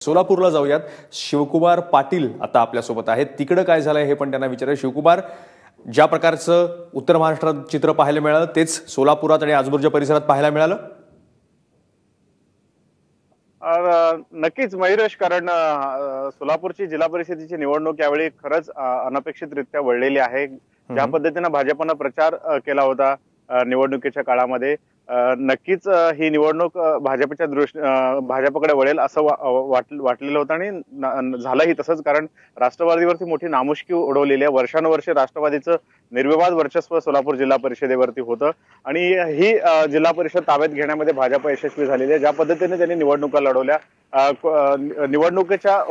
सोलापूरला जाऊयात. शिवकुमार पाटील आता आपल्यासोबत आहेत. तिकडे काय झालंय हे पण त्यांना विचारूया. शिवकुमार, ज्या प्रकारचं उत्तर महाराष्ट्रात चित्र पाहायला मिळालं तेच सोलापुरात आणि आजूबाजूच्या परिसरात पाहायला मिळालं? नक्कीच मयुरेश, कारण सोलापूरची जिल्हा परिषदेची निवडणूक यावेळी खरंच अनपेक्षितरित्या वळलेली आहे. ज्या पद्धतीनं भाजपनं प्रचार केला होता निवडणुकीच्या काळामध्ये, नक्कीच ही निवडणूक भाजपकडे वळेल असं वाटलेलं होतं आणि झालंही तसंच. कारण राष्ट्रवादीवरती मोठी नामुष्की उडवलेली आहे. वर्षानुवर्षे राष्ट्रवादीचं निर्विवाद वर्चस्व सोलापूर जिल्हा परिषदेवरती होतं आणि ही जिल्हा परिषद ताब्यात घेण्यामध्ये भाजप यशस्वी झालेली आहे. ज्या पद्धतीने त्यांनी निवडणुका लढवल्या, निवडणुकीच्या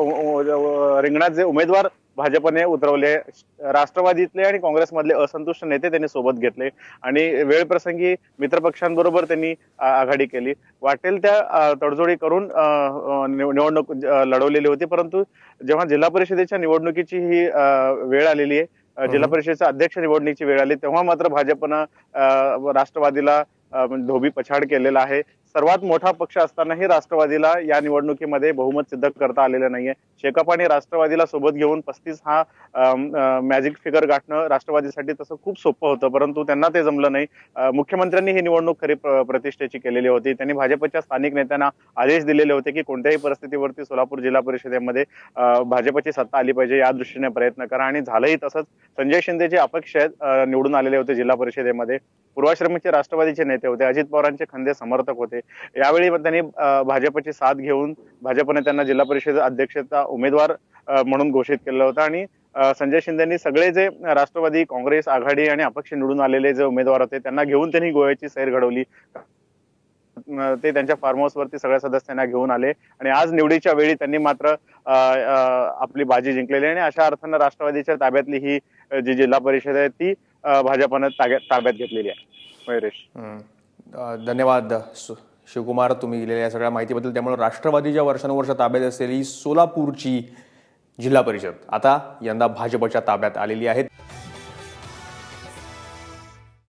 रिंगणात जे उमेदवार भाजपने उतरवले, राष्ट्रवादीतले आणि काँग्रेसमधले असंतुष्ट नेते त्यांनी सोबत घेतले आणि वेळप्रसंगी मित्रपक्षांबरोबर त्यांनी आघाडी केली. वाटेल त्या तडजोडी करून निवडणूक लढवलेली होती. परंतु जेव्हा जिल्हा परिषदेच्या निवडणुकीची ही वेळ आलेली आहे, जिल्हा परिषदेचा अध्यक्ष निवडणुकीची वेळ आली, तेव्हा मात्र भाजपनं राष्ट्रवादीला धोबी पछाड केलेला आहे. सर्वात मोठा पक्ष असतानाही राष्ट्रवादीला या निवडणुकीमध्ये बहुमत सिद्ध करता आलेलं नाहीये. शेकाप आणि राष्ट्रवादीला सोबत घेऊन 35 हा मॅजिक फिगर गाठणं राष्ट्रवादीसाठी तसं खूप सोपं होतं, परंतु त्यांना ते जमलं नाही. मुख्यमंत्र्यांनी ही निवडणूक खरी प्रतिष्ठेची केलेली होती. त्यांनी भाजपच्या स्थानिक नेत्यांना आदेश दिलेले होते की कोणत्याही परिस्थितीवरती सोलापूर जिल्हा परिषदेमध्ये भाजपची सत्ता आली पाहिजे, या दृष्टीने प्रयत्न करा आणि झालंही तसंच. संजय शिंदे जे अपक्ष निवडून आलेले होते जिल्हा परिषदेमध्ये, पूर्वाश्रमीचे राष्ट्रवादीचे नेते होते, अजित पवारांचे खंदे समर्थक होते. यावेळी त्यांनी भाजपची साथ घेऊन भाजपने त्यांना जिल्हा परिषद अध्यक्षाचा उमेदवार म्हणून घोषित केलं होतं आणि संजय शिंदेनी सगळे जे राष्ट्रवादी, काँग्रेस आघाडी आणि अपक्ष निवडून आलेले जे उमेदवार होते त्यांना घेऊन त्यांनी गोव्याची सैर घडवली. ते त्यांच्या फार्म हाऊस वरती सगळ्या सदस्यांना घेऊन आले आणि आज निवडीच्या वेळी त्यांनी मात्र आपली बाजी जिंकलेली आणि अशा अर्थानं राष्ट्रवादीच्या ताब्यातली ही जी जिल्हा परिषद आहे ती भाजपनं ताब्यात घेतलेली आहे. मयुरेश, धन्यवाद शिवकुमार, तुम्ही दिलेल्या सगळ्या माहितीबद्दल. त्यामुळे राष्ट्रवादीच्या वर्षानुवर्ष ताब्यात असलेली सोलापूरची जिल्हा परिषद आता यंदा भाजपच्या ताब्यात आलेली आहे.